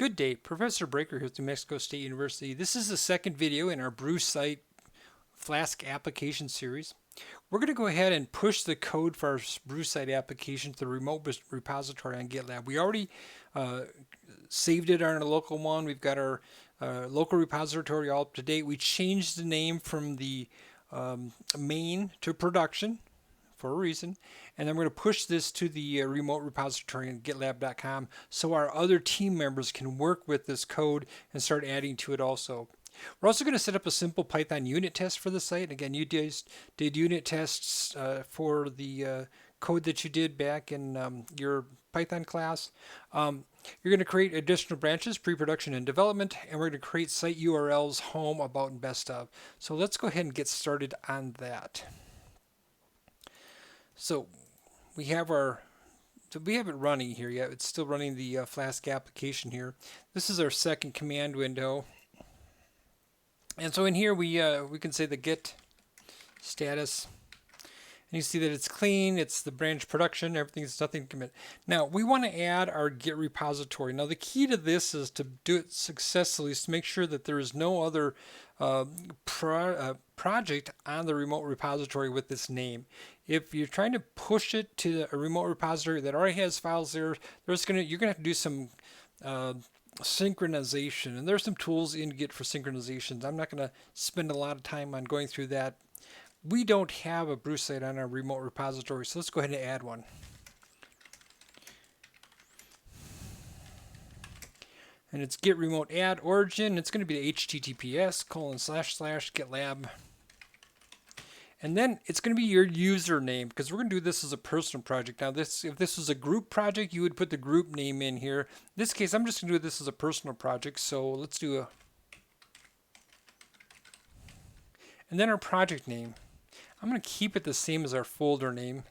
Good day, Professor Breaker here at New Mexico State University. This is the second video in our Brewsite Flask application series. We're going to go ahead and push the code for our Brewsite application to the remote repository on GitLab. We already saved it on our local one. We've got our local repository all up to date. We changed the name from the main to production for a reason, and then we're going to push this to the remote repository on gitlab.com so our other team members can work with this code and start adding to it also. We're also going to set up a simple Python unit test for the site. Again, you guys did unit tests for the code that you did back in your Python class. You're going to create additional branches, pre-production and development, and we're going to create site URLs, home, about, and best of. So let's go ahead and get started on that. So we have it running here yet. It's still running the Flask application here. This is our second command window. And so in here we can say the git status. And you see that it's clean, it's the branch production, everything's nothing to commit. Now we want to add our Git repository. Now the key to this is to do it successfully, is to make sure that there is no other project on the remote repository with this name. If you're trying to push it to a remote repository that already has files there, you're gonna have to do some synchronization, and there's some tools in Git for synchronizations. I'm not going to spend a lot of time on going through that. We don't have a Brewsite on our remote repository, so let's go ahead and add one. And it's git remote add origin. It's going to be the https://gitlab. And then it's going to be your username, because we're going to do this as a personal project. Now, if this was a group project, you would put the group name in here. In this case, I'm just going to do this as a personal project. So let's do a... And then our project name. I'm going to keep it the same as our folder name.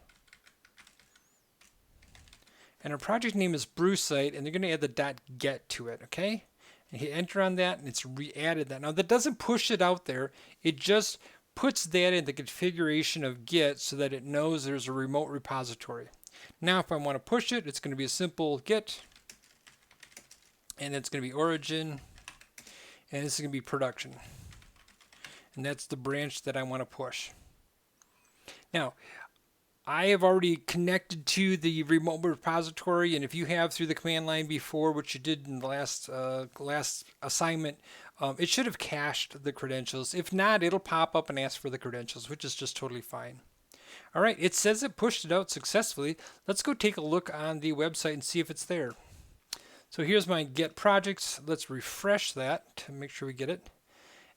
And our project name is Brewsite, and they're going to add the .get to it, okay? And hit enter on that, and it's re-added that. Now, that doesn't push it out there. It just puts that in the configuration of Git so that it knows there's a remote repository. Now if I want to push it, it's going to be a simple git, and it's going to be origin, and this is going to be production. And that's the branch that I want to push. Now, I have already connected to the remote repository, and if you have through the command line before, which you did in the last assignment, it should have cached the credentials. If not, it'll pop up and ask for the credentials, which is just totally fine. All right, it says it pushed it out successfully. Let's go take a look on the website and see if it's there. So here's my Git projects. Let's refresh that to make sure we get it.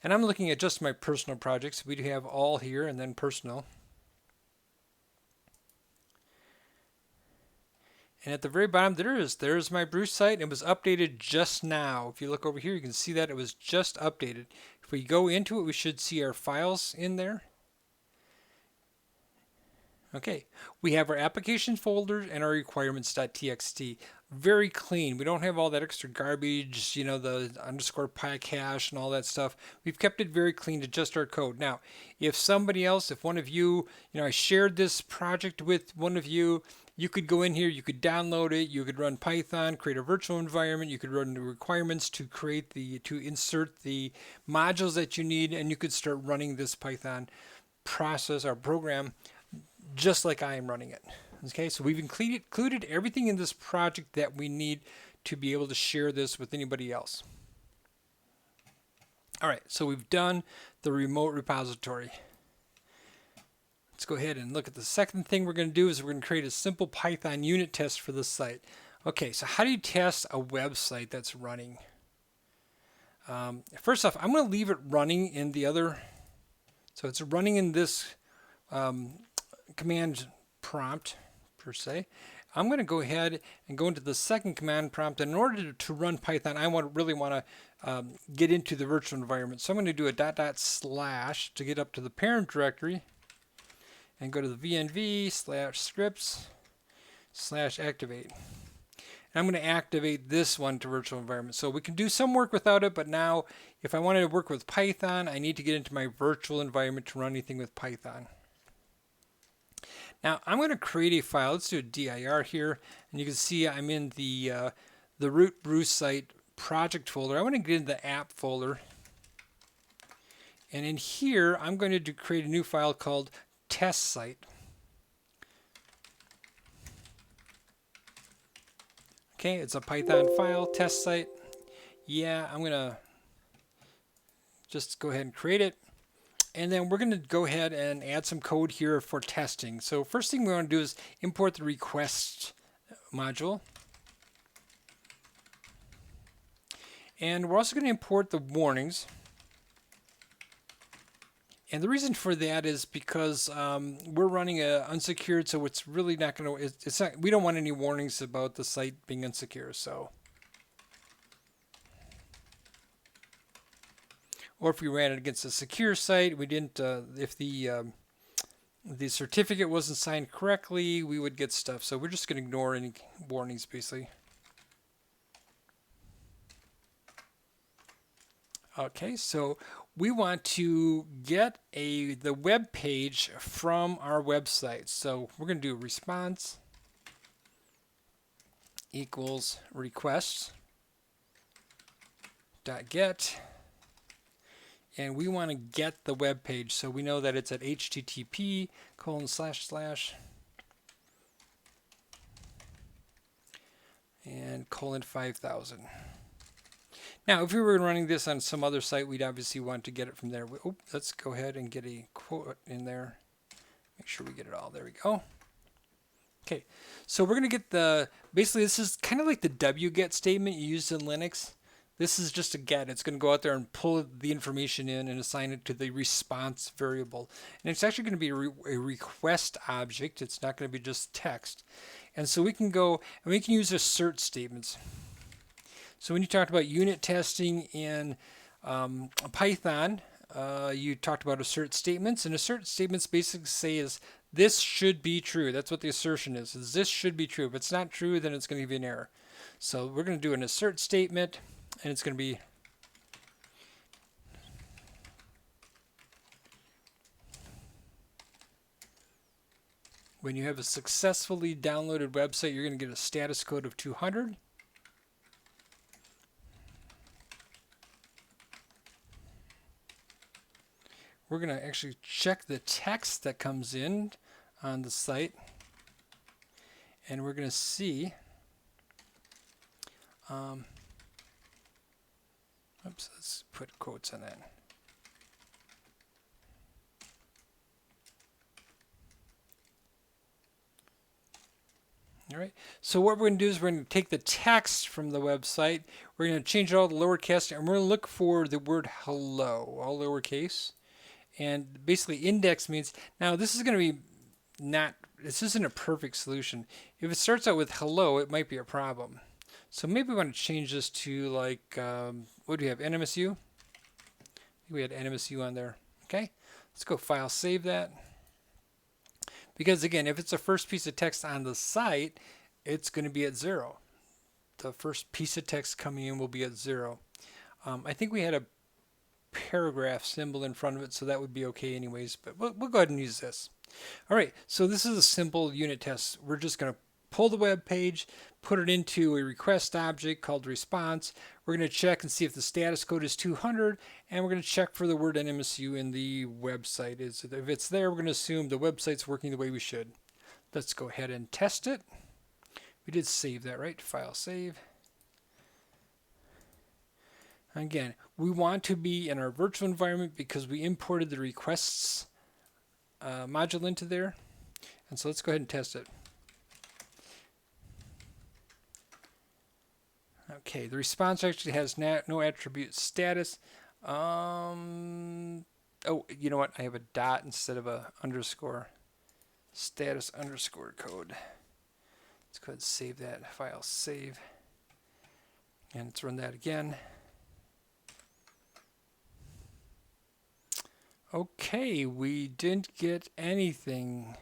And I'm looking at just my personal projects. We do have all here and then personal. And at the very bottom, there's my Brewsite. It was updated just now. If you look over here, you can see that it was just updated. If we go into it, we should see our files in there. Okay, we have our application folder and our requirements.txt. Very clean. We don't have all that extra garbage, you know, the underscore /cache and all that stuff. We've kept it very clean to just our code. Now, if somebody else, if one of you, I shared this project with one of you, you could go in here, you could download it, you could run Python, create a virtual environment, you could run the requirements to insert the modules that you need, and you could start running this Python process or program just like I am running it. Okay, so we've included everything in this project that we need to be able to share this with anybody else. All right, so we've done the remote repository. Let's go ahead and look at the second thing we're going to do is we're going to create a simple Python unit test for this site. Okay, so how do you test a website that's running? First off, I'm going to leave it running in the other. So it's running in this command prompt per se. I'm going to go ahead and go into the second command prompt. And in order to run Python, I really want to get into the virtual environment. So I'm going to do a // to get up to the parent directory. And go to the vnv/scripts/activate. And I'm going to activate this one to virtual environment. So we can do some work without it, but now if I wanted to work with Python, I need to get into my virtual environment to run anything with Python. Now I'm going to create a file. Let's do a dir here, and you can see I'm in the root Brewsite project folder. I want to get in the app folder. And in here, I'm going to create a new file called test site. Okay, it's a Python file, test site. Yeah, I'm going to just go ahead and create it. And then we're going to go ahead and add some code here for testing. So first thing we want to do is import the request module. And we're also going to import the warnings. And the reason for that is because we're running a unsecured, so it's really not going to, it's not, we don't want any warnings about the site being unsecure. So, or if we ran it against a secure site, we didn't, if the certificate wasn't signed correctly, we would get stuff. So we're just going to ignore any warnings basically. Okay, so we want to get the web page from our website. So we're going to do response equals requests dot get, and we want to get the web page. So we know that it's at http:// and :5000. Now, if we were running this on some other site, we'd obviously want to get it from there. Let's go ahead and get a quote in there. Make sure we get it all. There we go. Okay, so we're going to get basically this is kind of like the wget statement you use in Linux. This is just a get. It's going to go out there and pull the information in and assign it to the response variable. And it's actually going to be a request object. It's not going to be just text. And so we can go and we can use assert statements. So when you talked about unit testing in Python, you talked about assert statements, and assert statements basically say is this should be true. That's what the assertion is this should be true. If it's not true, then it's going to give you an error. So we're going to do an assert statement, and it's going to be when you have a successfully downloaded website, you're going to get a status code of 200. We're going to actually check the text that comes in on the site, and we're going to see, oops, let's put quotes on that. All right, so what we're going to do is we're going to take the text from the website, we're going to change it all to lowercase, and we're going to look for the word hello, all lowercase. And basically index means, now this is going to be this isn't a perfect solution. If it starts out with hello, it might be a problem. So maybe we want to change this to like, what do we have, NMSU? I think we had NMSU on there. Okay, let's go file, save that. Because again, if it's the first piece of text on the site, it's going to be at 0. The first piece of text coming in will be at 0. I think we had a paragraph symbol in front of it, so that would be okay anyways, but we'll go ahead and use this. All right, so this is a simple unit test. We're just going to pull the web page, put it into a request object called response. We're going to check and see if the status code is 200, and we're going to check for the word NMSU in the website. If it's there, we're going to assume the website's working the way we should. Let's go ahead and test it. We did save that, right? File, save. Again, we want to be in our virtual environment because we imported the requests module into there. And so let's go ahead and test it. Okay, the response actually has no attribute status. Oh, you know what? I have a dot instead of a underscore. Status underscore code. Let's go ahead and save that. File, save. And let's run that again. Okay, we didn't get anything.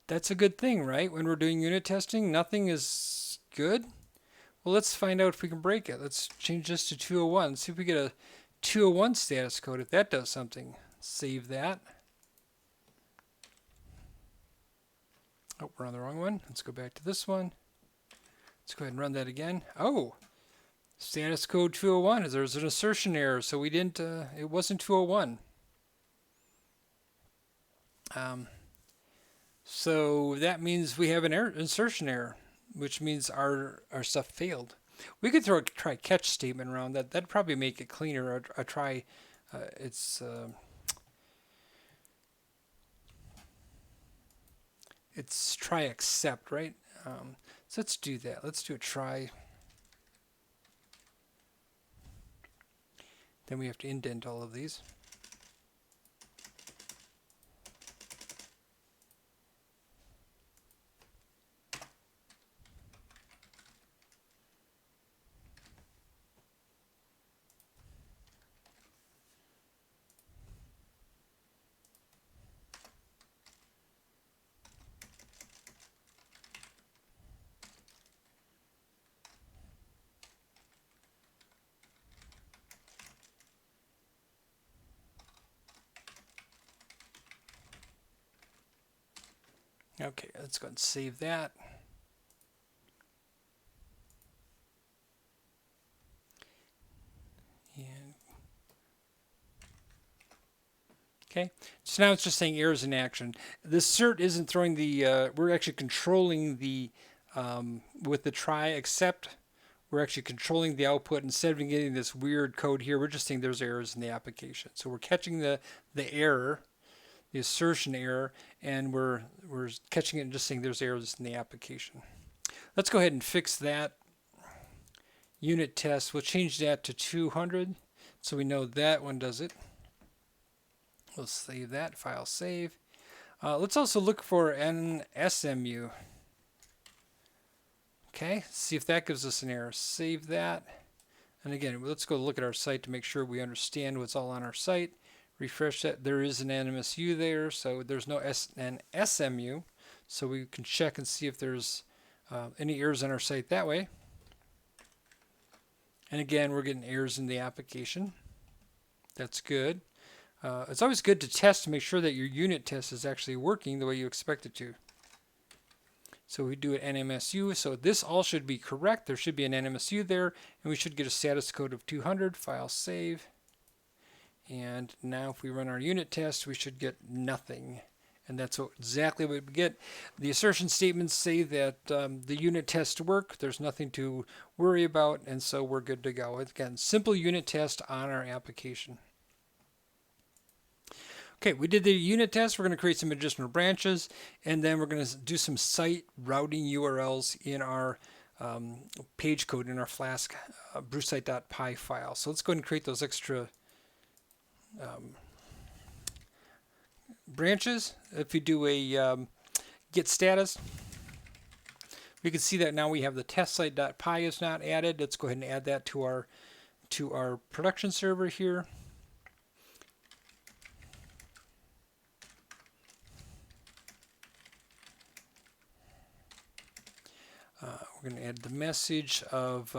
That's a good thing, right? When we're doing unit testing, nothing is good. Well, let's find out if we can break it. Let's change this to 201. See if we get a 201 status code, if that does something. Save that. Oh, we're on the wrong one. Let's go back to this one. Let's go ahead and run that again. Oh, Status code 201 is there's an assertion error, so we didn't. It wasn't 201. So that means we have an insertion error, which means our stuff failed. We could throw a try catch statement around that. That'd probably make it cleaner. A try, it's try except, right? So let's do that. Let's do a try. Then we have to indent all of these. Okay, let's go ahead and save that. And okay, so now it's just saying errors in action. This cert isn't throwing the, we're actually controlling the, with the try except, we're actually controlling the output. Instead of getting this weird code here, we're just saying there's errors in the application. So we're catching the error, the assertion error, and we're catching it and just saying there's errors in the application. Let's go ahead and fix that. Unit test, we'll change that to 200 so we know that one does it. We'll save that, file save. Let's also look for an SMU. Okay, see if that gives us an error. Save that. And again, let's go look at our site to make sure we understand what's all on our site. Refresh that. There is an NMSU there, so there's no an SMU. So we can check and see if there's any errors on our site that way. And again, we're getting errors in the application. That's good. It's always good to test to make sure that your unit test is actually working the way you expect it to. So we do an NMSU, so this all should be correct. There should be an NMSU there, and we should get a status code of 200, file save. And now if we run our unit test, we should get nothing. And that's exactly what we get. The assertion statements say that the unit tests work. There's nothing to worry about, and so we're good to go. Again, simple unit test on our application. Okay, we did the unit test. We're going to create some additional branches, and then we're going to do some site routing URLs in our page code in our Flask Brewsite.py file. So let's go ahead and create those extra branches. If we do a get status, we can see that now we have the test site.py is not added. Let's go ahead and add that to our production server here. We're going to add the message of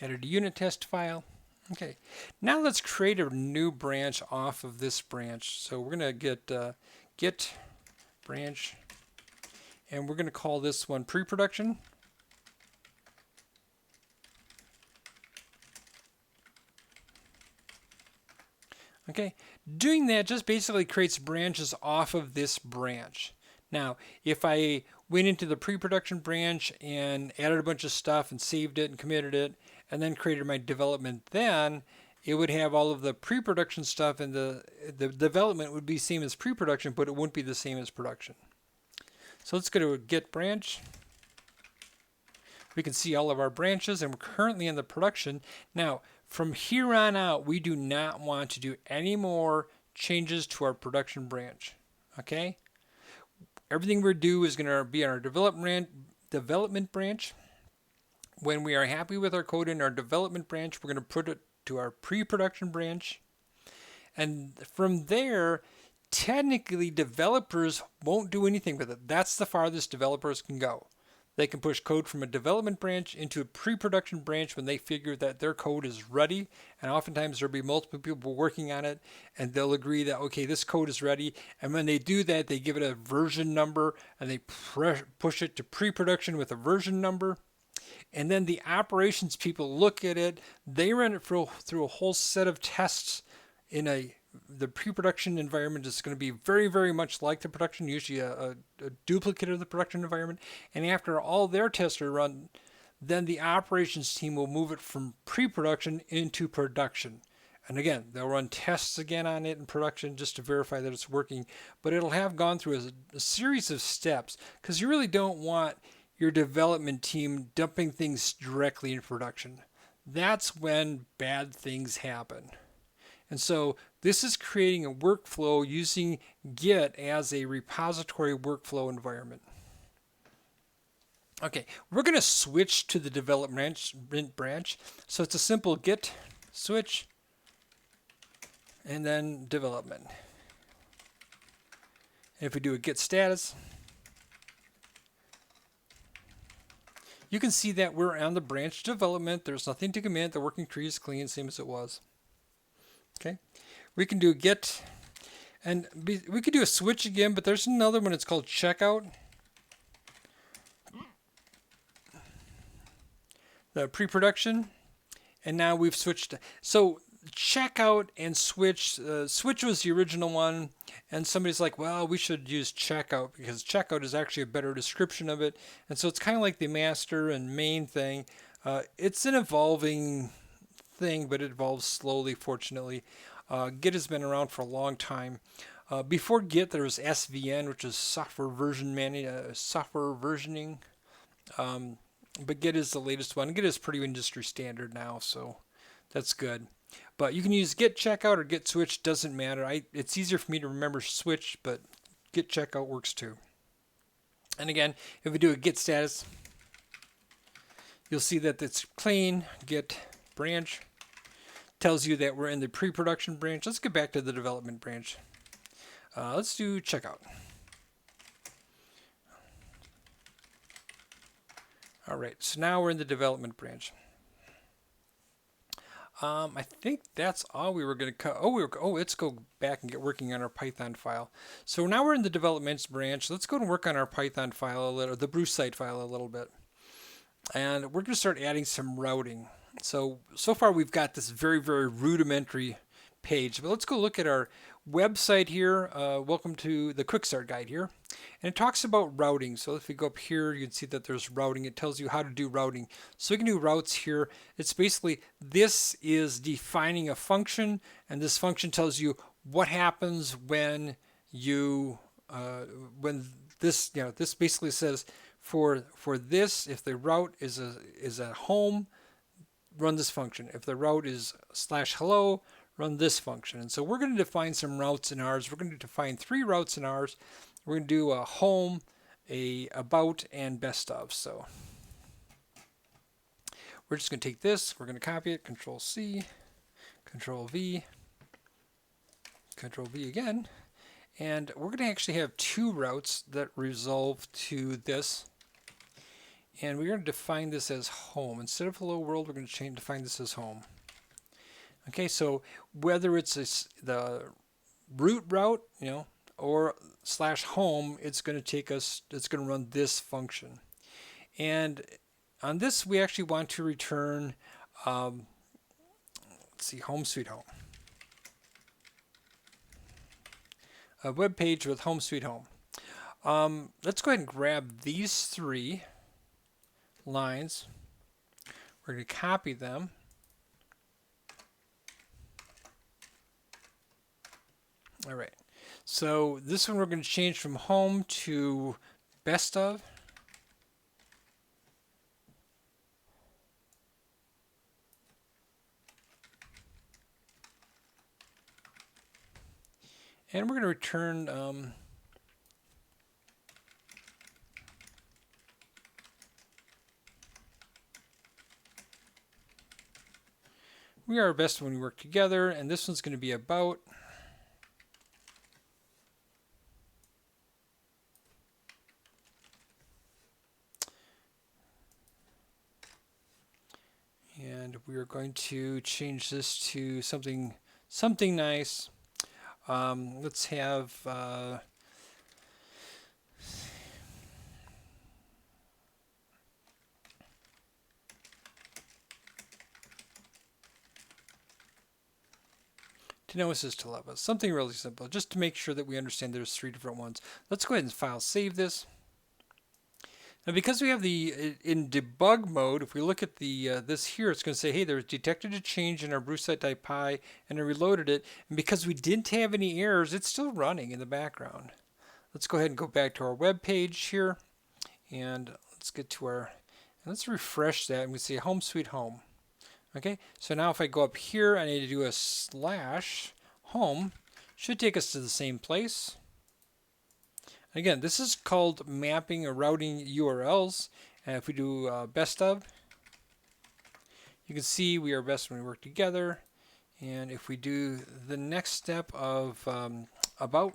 added a unit test file. Okay, now let's create a new branch off of this branch. So we're going to get branch, and we're going to call this one pre-production. Okay, doing that just basically creates branches off of this branch. Now, if I went into the pre-production branch and added a bunch of stuff and saved it and committed it, and then created my development, then it would have all of the pre-production stuff, and the development would be same as pre-production, but it wouldn't be the same as production. So let's go to get branch. We can see all of our branches, and we're currently in the production. Now, from here on out, we do not want to do any more changes to our production branch. Okay? Everything we do is going to be in our development branch. When we are happy with our code in our development branch, we're going to put it to our pre-production branch. And from there, technically, developers won't do anything with it. That's the farthest developers can go. They can push code from a development branch into a pre-production branch when they figure that their code is ready. And oftentimes there'll be multiple people working on it, and they'll agree that, okay, this code is ready. And when they do that, they give it a version number, and they push it to pre-production with a version number. And then the operations people look at it. They run it through a whole set of tests in the pre-production environment is going to be very, very much like the production, usually a duplicate of the production environment. And after all their tests are run, then the operations team will move it from pre-production into production. And again, they'll run tests again on it in production just to verify that it's working. But it'll have gone through a series of steps, because you really don't want your development team dumping things directly in production. That's when bad things happen. And so this is creating a workflow using Git as a repository workflow environment. Okay, we're going to switch to the development branch. So it's a simple Git switch and then development. And if we do a Git status, you can see that we're on the branch development. There's nothing to commit. The working tree is clean, same as it was. Okay, we can do Git, and we could do a switch again, but there's another one. It's called checkout. The pre-production, and now we've switched. So checkout and switch. Switch was the original one, and somebody's like, well, we should use checkout because checkout is actually a better description of it. And so it's kind of like the master and main thing. It's an evolving thing, but it evolves slowly, fortunately. Git has been around for a long time. Before Git, there was SVN, which is software versioning. But Git is the latest one. Git is pretty industry standard now, so that's good. But you can use Git checkout or Git switch, doesn't matter. It's easier for me to remember switch, but Git checkout works too. And again, if we do a Git status, you'll see that it's clean. Git branch tells you that we're in the pre-production branch. Let's get back to the development branch. Let's do checkout. All right, so now we're in the development branch. I think that's all we were going to cut. Let's go back and get working on our Python file. So now we're in the development branch. Let's go and work on our Python file a little, the Brewsite file a little bit. And we're going to start adding some routing. So far we've got this very, very rudimentary page, but let's go look at our website here. Welcome to the Quick Start Guide here. And it talks about routing. So if we go up here, you can see that there's routing. It tells you how to do routing. So we can do routes here. It's basically, this is defining a function, and this function tells you what happens when you, this basically says for this, if the route is a home, run this function. If the route is /hello, run this function. And so we're going to define some routes in ours. We're going to define 3 routes in ours. We're going to do a home, a about, and best of. So we're just going to take this. We're going to copy it. Control C, Control V, Control V again. And we're going to actually have 2 routes that resolve to this. And we're going to define this as home. Instead of hello world, we're going to define this as home. Okay, so whether it's the root route, or /home, it's going to take us, it's going to run this function. And on this, we actually want to return, let's see, home sweet home. A web page with home sweet home. Let's go ahead and grab these 3 lines. We're going to copy them. All right. So this one we're going to change from home to best of. And we're going to return we are best when we work together, and this one's going to be about. we are going to change this to something nice. Let's have to know us is to love us. Something really simple, just to make sure that we understand there's 3 different ones. Let's go ahead and file save this. Now, because we have the in debug mode, if we look at the this here, it's going to say, hey, there's detected a change in our Brewsite.py, and I reloaded it. And because we didn't have any errors, it's still running in the background. Let's go ahead and go back to our web page here, and let's get to our, and let's refresh that, and we say home sweet home. Okay, so now if I go up here, I need to do a /home. Should take us to the same place. Again, this is called mapping or routing URLs. And if we do best of, you can see we are best when we work together. And if we do the next step of about,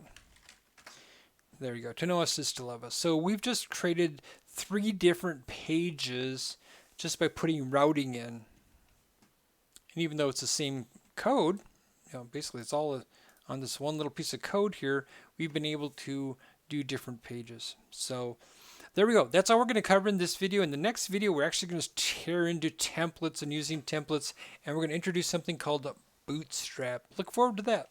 there you go. To know us is to love us. So we've just created 3 different pages just by putting routing in. And even though it's the same code, you know, basically it's all on this one little piece of code here, we've been able to do different pages. So there we go. That's all we're going to cover in this video. In the next video, we're actually going to tear into templates and using templates, and we're going to introduce something called Bootstrap. Look forward to that.